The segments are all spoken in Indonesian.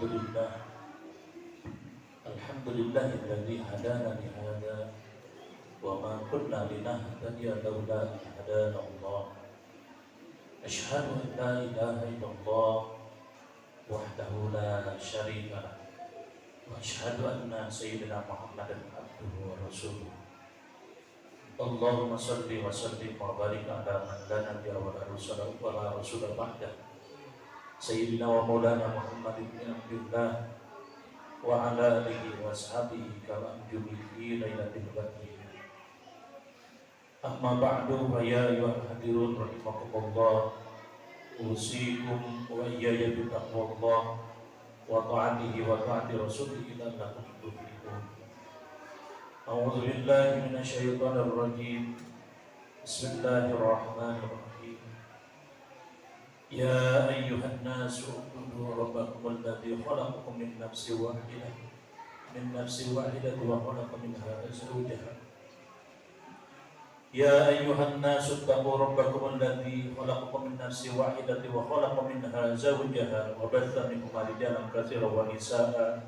Alhamdulillah Alhamdulillahilladzi hadana li hadza wa ma kunna linahtadiya laula an hadana Allah. Asyhadu an la ilaha illallah wahdahu la syarika lah wa asyhadu anna sayyidina Muhammadan abduhu wa rasuluh. Allahumma salli wa sallim wa barik ala man la nabiyya wa la rasula ba'da Sayyidina wa maulana Muhammad ibn Abdullah wa ala alihi wa ashabihi kama anjumi fi lailatul badri. Amma ba'du fa ya ayyuhal hadirun rahimakumullah, usikum wa iyaya bi taqwallah wa ta'atihi wa ta'ati rasulihi la'allakum tuflihun. A'udzu billahi minasy syaithanir rajim. Bismillahirrahmanirrahim. Ya ayyuhan nasu ubudu rabbakum alladzi khalaqakum min nafsin wahidatin wa khalaqa minha zawjaha. Ya ayyuhan nasu taqu rabbakum alladzi khalaqakum min nafsin wahidatin wa khalaqa minha zawjaha wa batha minhuma rijalan katsiran wa nisaa'a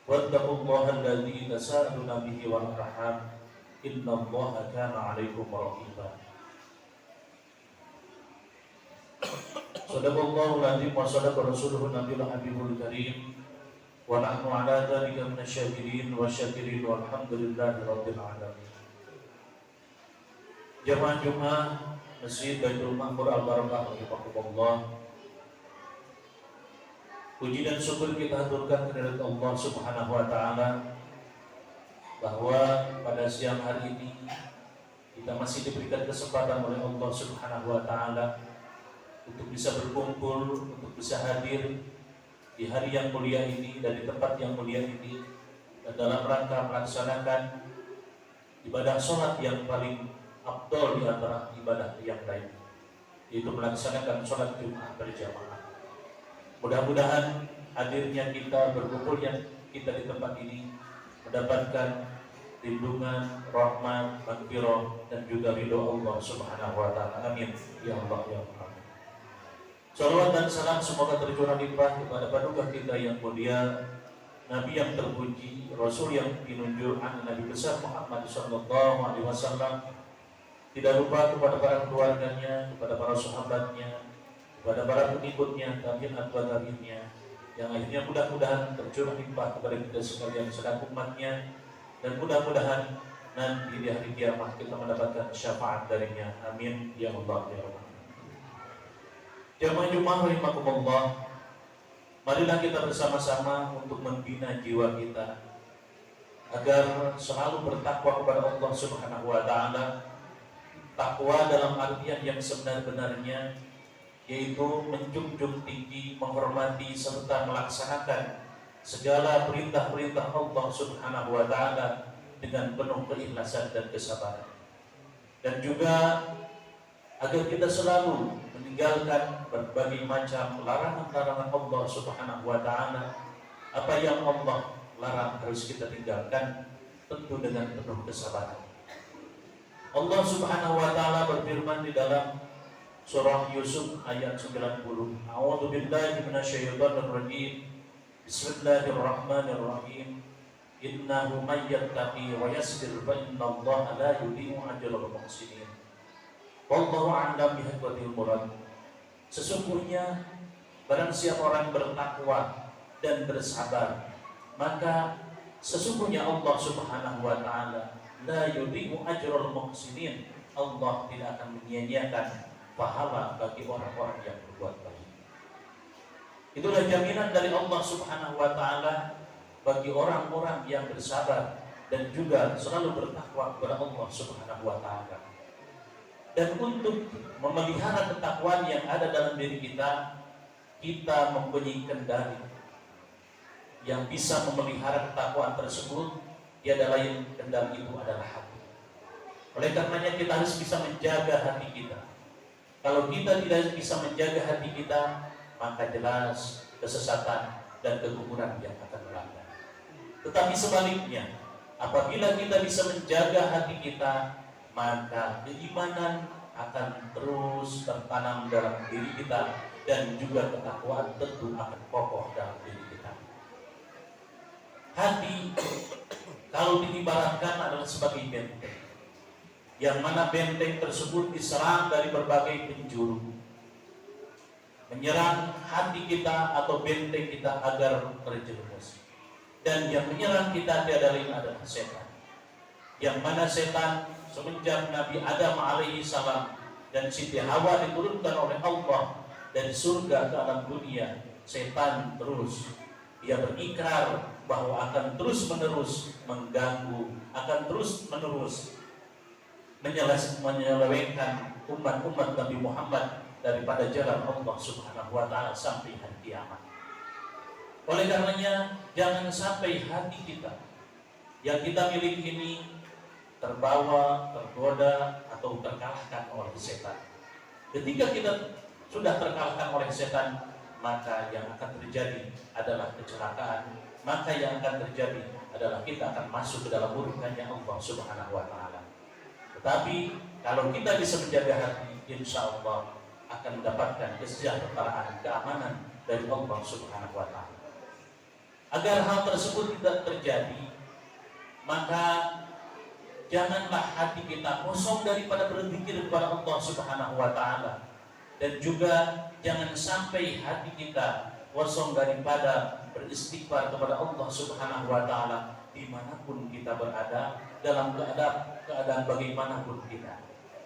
wattaqullaha alladzi tasaaluna bihi wal arham innallaha kana 'alaikum raqiba. Sadaqallahul azim wa sadaqa rasuluhun nabiyul habibul karim wa nahnu ala dzalika minasyakirin wa syakirin walhamdulillahi rabbil alamin. Jamaah Jumat Masjid Baitul Ma'mur Al-Barakah rahimakumullah. Puji dan syukur kita haturkan kehadirat Allah Subhanahu wa taala bahwa pada siang hari ini kita masih diberikan kesempatan oleh Allah Subhanahu wa taala untuk bisa berkumpul, untuk bisa hadir di hari yang mulia ini dan di tempat yang mulia ini, dan dalam rangka melaksanakan ibadah sholat yang paling afdol di antara ibadah yang lain, yaitu melaksanakan sholat Jumat berjamaah. Mudah-mudahan hadirnya kita, berkumpulnya kita di tempat ini mendapatkan lindungan, rahmat, maghfirah dan juga ridho Allah Subhanahu wa taala. Amin ya Allah ya Allah. Salawat dan salam semoga tercurah limpah kepada paduka kita yang mulia, Nabi yang terpuji, Rasul yang pinunjuk, Nabi besar Muhammad sallallahu alaihi wasallam. Tidak lupa kepada para keluarganya, kepada para sahabatnya, kepada para pengikutnya, tabi'in atau tabi'innya, yang akhirnya mudah-mudahan tercurah limpah kepada kita sekalian selaku umatnya, dan mudah-mudahan nanti di hari kiamat kita mendapatkan syafaat darinya. Amin ya Allah ya Allah. Jamaah Jumat rahimakumullah, marilah kita bersama-sama untuk membina jiwa kita agar selalu bertakwa kepada Allah Subhanahu wa taala. Takwa dalam artian yang sebenar-benarnya, yaitu menjunjung tinggi, menghormati serta melaksanakan segala perintah-perintah Allah Subhanahu wa taala dengan penuh keikhlasan dan kesabaran. Dan juga agar kita selalu meninggalkan berbagai macam larangan-larangan Allah Subhanahu wa taala. Apa yang Allah larang harus kita tinggalkan, tentu dengan penuh kesabaran. Allah Subhanahu wa taala berfirman di dalam surah Yusuf ayat 90. A'udzu billahi minasyaitonir rajim. Bismillahirrahmanirrahim. Innahu may yattaqi wa yasbir fa innallaha la yudhi'u ajral muhsinin. Wallahu a'lam bihaqqiqatil murad. Sesungguhnya barang siapa orang bertakwa dan bersabar, maka sesungguhnya Allah Subhanahu wa taala la yudhi'u ajral muhsinin. Allah tidak akan menyia-nyiakan pahala bagi orang-orang yang berbuat baik. Itulah jaminan dari Allah Subhanahu wa taala bagi orang-orang yang bersabar dan juga selalu bertakwa kepada Allah Subhanahu wa taala. Dan untuk memelihara ketakwaan yang ada dalam diri kita, kita mempunyai kendali yang bisa memelihara ketakwaan tersebut. Tiada lain kendali itu adalah hati. Oleh karenanya kita harus bisa menjaga hati kita. Kalau kita tidak bisa menjaga hati kita, maka jelas kesesatan dan kekufuran yang akan melanda. Tetapi sebaliknya, apabila kita bisa menjaga hati kita, maka keimanan akan terus tertanam dalam diri kita dan juga ketakwaan tentu akan kokoh dalam diri kita. Hati kalau diibaratkan adalah sebagai benteng, yang mana benteng tersebut diserang dari berbagai penjuru, menyerang hati kita atau benteng kita agar terjerumus. Dan yang menyerang kita tiada lain adalah setan, yang mana setan semenjak Nabi Adam alaihi salam dan Siti Hawa diturunkan oleh Allah dari surga ke alam dunia, setan terus dia berikrar bahwa akan terus menerus mengganggu, akan terus menerus menyelewengkan umat-umat Nabi Muhammad daripada jalan Allah Subhanahu wa Ta'ala sampai hari kiamat. Oleh karenanya, jangan sampai hati kita yang kita miliki ini terbawa, tergoda, atau terkalahkan oleh setan. Ketika kita sudah terkalahkan oleh setan, maka yang akan terjadi adalah kecelakaan, maka yang akan terjadi adalah kita akan masuk ke dalam murkanya Allah Subhanahu wa Ta'ala. Tetapi kalau kita bisa menjaga hati, insya Allah akan mendapatkan kesejahteraan, keamanan dari Allah Subhanahu wa Ta'ala. Agar hal tersebut tidak terjadi, maka janganlah hati kita kosong daripada berzikir kepada Allah Subhanahu wa Ta'ala, dan juga jangan sampai hati kita kosong daripada beristighfar kepada Allah Subhanahu wa Ta'ala dimanapun kita berada, dalam keadaan bagaimanapun kita.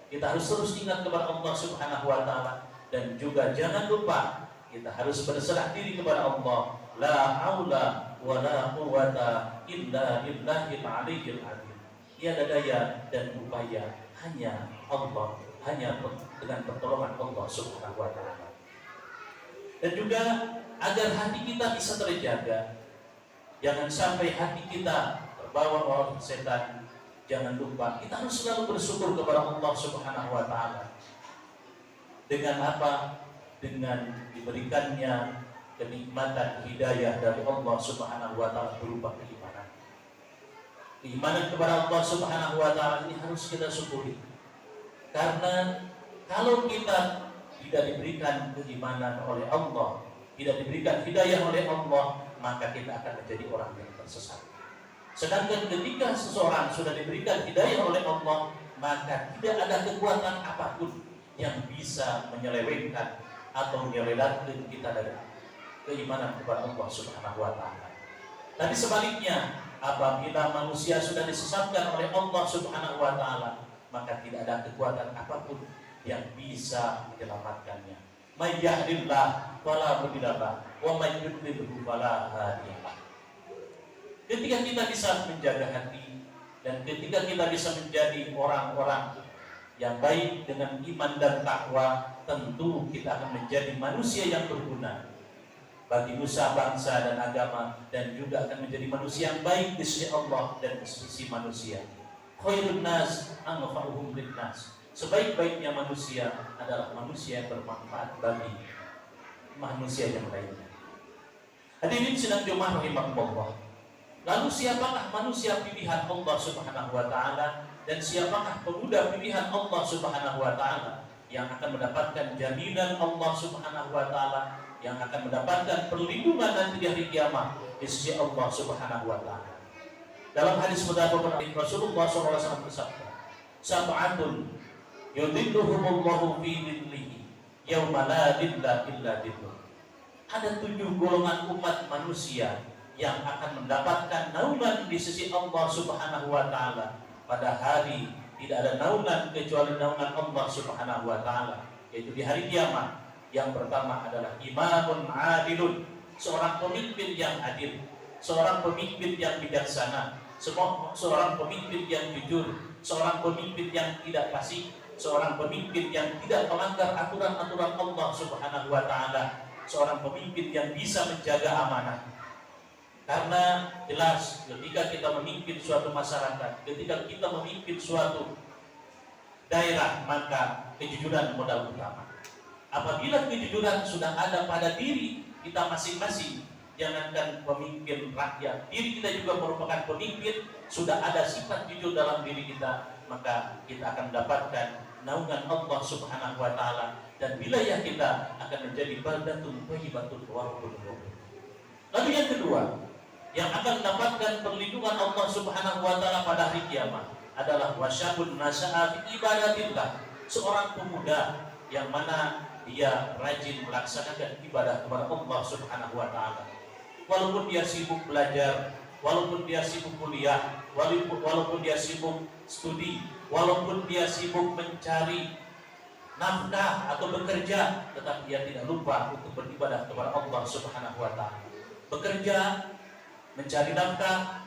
Kita harus terus ingat kepada Allah Subhanahu wa Ta'ala, dan juga jangan lupa kita harus berserah diri kepada Allah. La haula wa la quwwata illa billahil aliyyil azim. Tiada daya dan upaya hanya Allah, hanya dengan pertolongan Allah Subhanahu wa Ta'ala. Dan juga agar hati kita bisa terjaga, jangan sampai hati kita terbawa oleh setan. Jangan lupa kita harus selalu bersyukur kepada Allah Subhanahu wa Ta'ala. Dengan apa? Dengan diberikannya kenikmatan hidayah dari Allah Subhanahu wa Ta'ala berupa keimanan. Keimanan kepada Allah Subhanahu wa Ta'ala ini harus kita syukuri. Karena kalau kita tidak diberikan keimanan oleh Allah, tidak diberikan hidayah oleh Allah, maka kita akan menjadi orang yang tersesat. Sedangkan ketika seseorang sudah diberikan hidayah oleh Allah, maka tidak ada kekuatan apapun yang bisa menyelewengkan atau menyelewengkan kita dari keimanan kepada Allah Subhanahu wa Ta'ala. Tapi sebaliknya, apabila manusia sudah disesatkan oleh Allah Subhanahu wa Ta'ala, maka tidak ada kekuatan apapun yang bisa menyelamatkannya. May yahdihillahu fala mudilla lahu wa may yudlilhu fala hadiya lahu. Ketika kita bisa menjaga hati, dan ketika kita bisa menjadi orang-orang yang baik dengan iman dan takwa, tentu kita akan menjadi manusia yang berguna bagi nusa, bangsa, dan agama, dan juga akan menjadi manusia yang baik di sisi Allah dan di sisi manusia. Khairun nas anfa'uhum linnas. Sebaik-baiknya manusia adalah manusia yang bermanfaat bagi manusia yang lainnya. Hadirin sidang Jumat rahimakumullah. Lalu siapakah manusia pilihan Allah Subhanahu wa Ta'ala, dan siapakah pemuda pilihan Allah Subhanahu wa Ta'ala yang akan mendapatkan jaminan Allah Subhanahu wa Ta'ala, yang akan mendapatkan perlindungan nanti di hari kiamat di sisi Allah Subhanahu wa Ta'ala? Dalam hadis mutawatir Rasulullah SAW bersabda, sab'atun yudhilluhumullahu fi dhillihi yauma la dhilla illa dhilluh. Ada 7 golongan umat manusia yang akan mendapatkan naungan di sisi Allah Subhanahu wa Ta'ala pada hari tidak ada naungan kecuali naungan Allah Subhanahu wa Ta'ala, yaitu di hari kiamat. Yang pertama adalah imamun adilun, seorang pemimpin yang adil, seorang pemimpin yang bijaksana, seorang pemimpin yang jujur, seorang pemimpin yang tidak fasik, seorang pemimpin yang tidak melanggar aturan-aturan Allah Subhanahu wa Ta'ala, seorang pemimpin yang bisa menjaga amanah. Karena jelas ketika kita memimpin suatu masyarakat, ketika kita memimpin suatu daerah, maka kejujuran modal utama. Apabila kejujuran sudah ada pada diri kita masing-masing, jangankan pemimpin rakyat, diri kita juga merupakan pemimpin, sudah ada sifat jujur dalam diri kita, maka kita akan mendapatkan naungan Allah Subhanahu wa taala dan wilayah kita akan menjadi baldatun thayyibatun wa rabbun ghafur. Lalu yang kedua, yang akan mendapatkan perlindungan Allah Subhanahu wa taala pada hari kiamat adalah wasyabun nasya'a fi ibadatillah, seorang pemuda yang mana dia rajin melaksanakan ibadah kepada Allah Subhanahu wa taala. Walaupun dia sibuk belajar, walaupun dia sibuk kuliah, walaupun dia sibuk studi, walaupun dia sibuk mencari nafkah atau bekerja, tetapi dia tidak lupa untuk beribadah kepada Allah Subhanahu wa taala. Bekerja, mencari nafkah,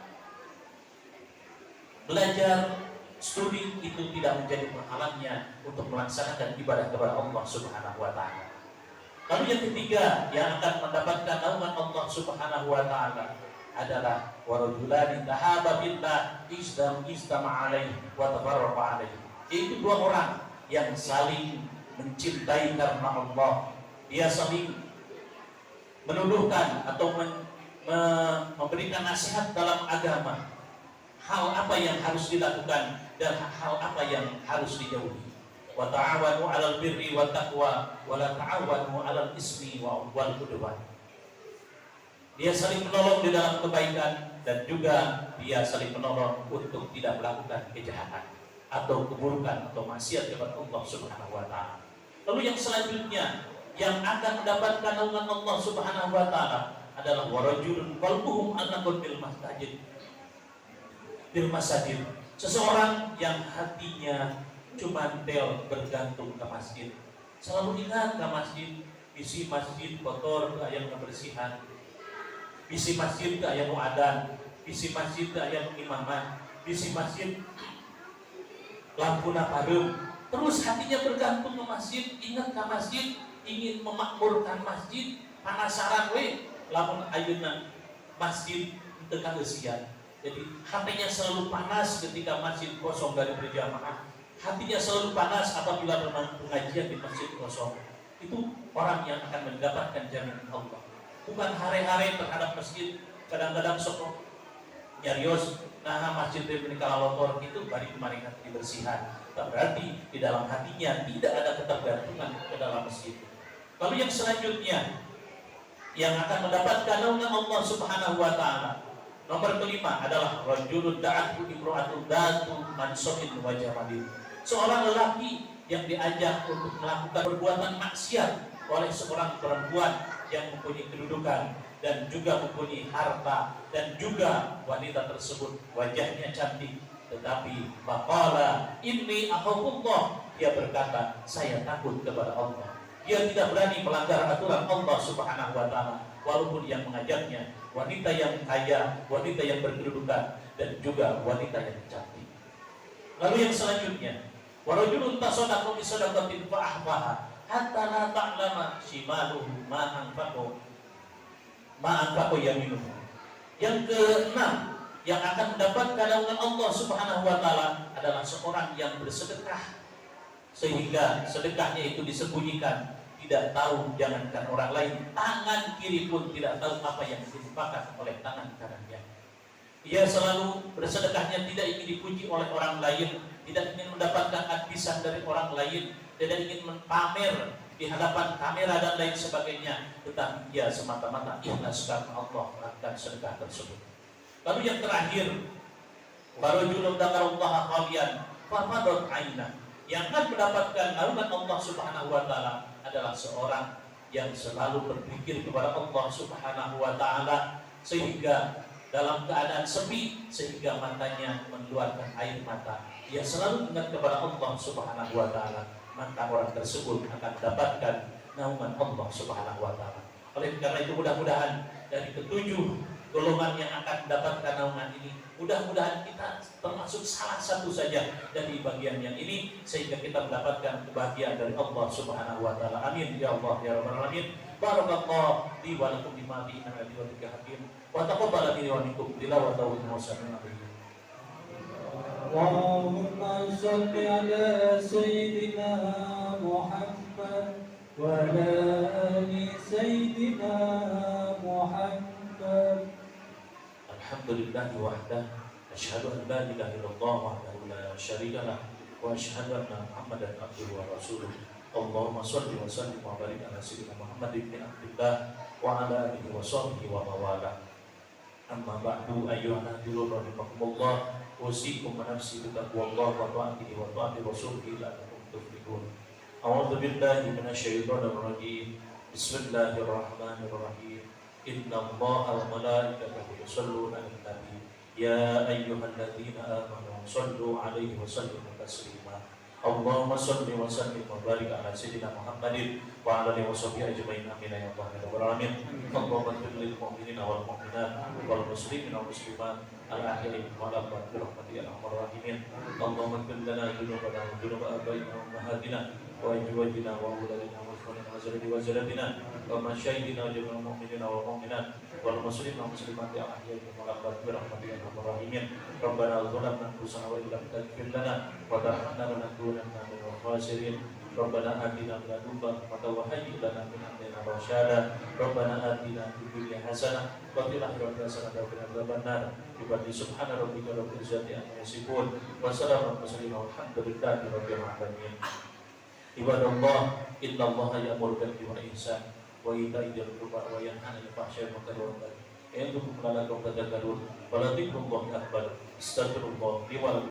belajar, studi itu tidak menjadi penghalangnya untuk melaksanakan ibadah kepada Allah Subhanahu wa taala. Lalu yang ketiga yang akan mendapatkan naungan Allah Subhanahu wa taala adalah warajulani tahaba billah istama alaihi wa tafarraqa alaihi. Itu dua orang yang saling mencintai karena Allah. Dia saling menuduhkan atau memberikan nasihat dalam agama. Hal apa yang harus dilakukan dan hal apa yang harus dijauhi. Wa ta'awanu 'alal birri wat taqwa wa la ta'awanu 'alal ismi wal 'udwan. Dia saling menolong di dalam kebaikan dan juga dia saling menolong untuk tidak melakukan kejahatan atau keburukan atau maksiat kepada Allah Subhanahu wa taala. Lalu yang selanjutnya yang akan mendapatkan naungan Allah Subhanahu wa taala adalah warajulun qalbuhum anaqul bil masajid. Seseorang yang hatinya cuma bergantung ke masjid, selalu ingat ke masjid, isi masjid kotor ke ayam kebersihan, isi masjid ke ayam muadan, isi masjid ke ayam imaman, isi masjid lampu naparum. Terus hatinya bergantung ke masjid, ingat ke masjid, ingin memakmurkan masjid, penasaran lamun ayeuna masjid teu kaeusian. Jadi hatinya selalu panas ketika masjid kosong dari berjamaah. Hatinya selalu panas apabila pengajian di masjid kosong. Itu orang yang akan mendapatkan jaminan Allah. Bukan hari-hari terhadap masjid, kadang-kadang sok nyarios nah masjid dari kalalotor itu bari kemarin dibersihkan. Berarti di dalam hatinya tidak ada ketergantungan ke dalam masjid. Lalu yang selanjutnya yang akan mendapatkan naungan Allah Subhanahu wa taala, nomor kelima adalah rajulun da'atu imra'atun datu mansabin wa jamalin. Seorang lelaki yang diajak untuk melakukan perbuatan maksiat oleh seorang perempuan yang mempunyai kedudukan dan juga mempunyai harta, dan juga wanita tersebut wajahnya cantik, tetapi faqala inni akhafullah, dia berkata saya takut kepada Allah. Dia tidak berani melanggar aturan Allah Subhanahu wa taala walaupun yang mengajaknya wanita yang kaya, wanita yang berkedudukan, dan juga wanita yang cantik. Lalu yang selanjutnya, warajulun tasaddaqu bi shadaqatin fa ahfaha hatta la ta'lama shimaluhu ma anfaqu yaminuhu. Yang keenam yang akan mendapatkan naungan Allah Subhanahu wa taala adalah seorang yang bersedekah sehingga sedekahnya itu disembunyikan, tidak tahu jangankan orang lain, tangan kiri pun tidak tahu apa yang diinfakkan oleh tangan kanannya. Ia selalu bersedekahnya tidak ingin dipuji oleh orang lain, tidak ingin mendapatkan adbisan dari orang lain, tidak ingin pamer di hadapan kamera dan lain sebagainya, tetapi ia semata-mata ikhlas karena Allah melakukan sedekah tersebut. Lalu yang terakhir, warajulun dzakarallaha khalian fafadat ainah. Yang akan mendapatkan naungan Allah Subhanahu wa taala adalah seorang yang selalu berpikir kepada Allah Subhanahu wa taala sehingga dalam keadaan sepi sehingga matanya mengeluarkan air mata. Dia selalu ingat kepada Allah Subhanahu wa taala, maka orang tersebut akan mendapatkan naungan Allah Subhanahu wa taala. Oleh karena itu mudah-mudahan dari ketujuh golongan yang akan mendapatkan naungan ini, mudah-mudahan kita termasuk salah satu saja dari bagian yang ini sehingga kita mendapatkan kebahagiaan dari Allah Subhanahu wa taala. Amin ya Allah ya rabbal alamin. Barakallahu li wa lakum bima fi innahu wa hakim. Wa taqabbal minni wa minkum tilawatan wa sallallahu. Allahumma shalli ala sayyidina Muhammad wa ala ali sayyidina Muhammad. Alhamdulillahi wahdah, asyhadu an la ilaha illallah wahdahu la syarika lah, وأشهد أن محمدا عبده ورسوله اللهم صل وسلم وبارك على سيدنا محمد بن عبد الله وعلى آله وصحبه ومن والاه أما بعد أيها الناظرون رحمكم الله أوصيكم ونفسي بتقوى الله وطاعته وطاعة رسوله لعلكم تفلحون أعوذ بالله من الشيطان الرجيم بسم الله الرحمن الرحيم إن الله وملائكته يصلون على النبي يا أيها الذين آمنوا صلوا عليه وسلموا تسليما اللهم صل وسلم وبارك على سيدنا محمد وعلى آله وصحبه أجمعين آمين يا رب العالمين اللهم اغفر للمؤمنين والمؤمنات والمسلمين والمسلمات الأحياء والأموات برحمتك يا أرحم الراحمين اللهم اغفر لنا ذنوبنا وذنوب آبائنا وأمهاتنا وأزواجنا وأولادنا وإخواننا وزوجاتنا ومشايخنا وجميع المؤمنين والمؤمنات والمسلمين والمسلمات الأحياء والأموات برحمتك يا أرحم الراحمين ربنا ظلمنا أنفسنا وإن لم تغفر لنا وترحمنا لنكونن من الخاسرين ربنا آتنا من لدنك رحمة وهيئ لنا من أمرنا رشدا ربنا آتنا في الدنيا حسنة وفي الآخرة حسنة وقنا عذاب النار بفضل سبحان ربك رب العزة عما يصفون وسلام على المرسلين والحمد لله رب العالمين عباد الله إن الله يأمر بالعدل والإحسان وإيتاء ذي القربى وينهى عن الفحشاء والمنكر والبغي يعظكم لعلكم تذكرون ولذكر الله أكبر استغفر الله لي ولكم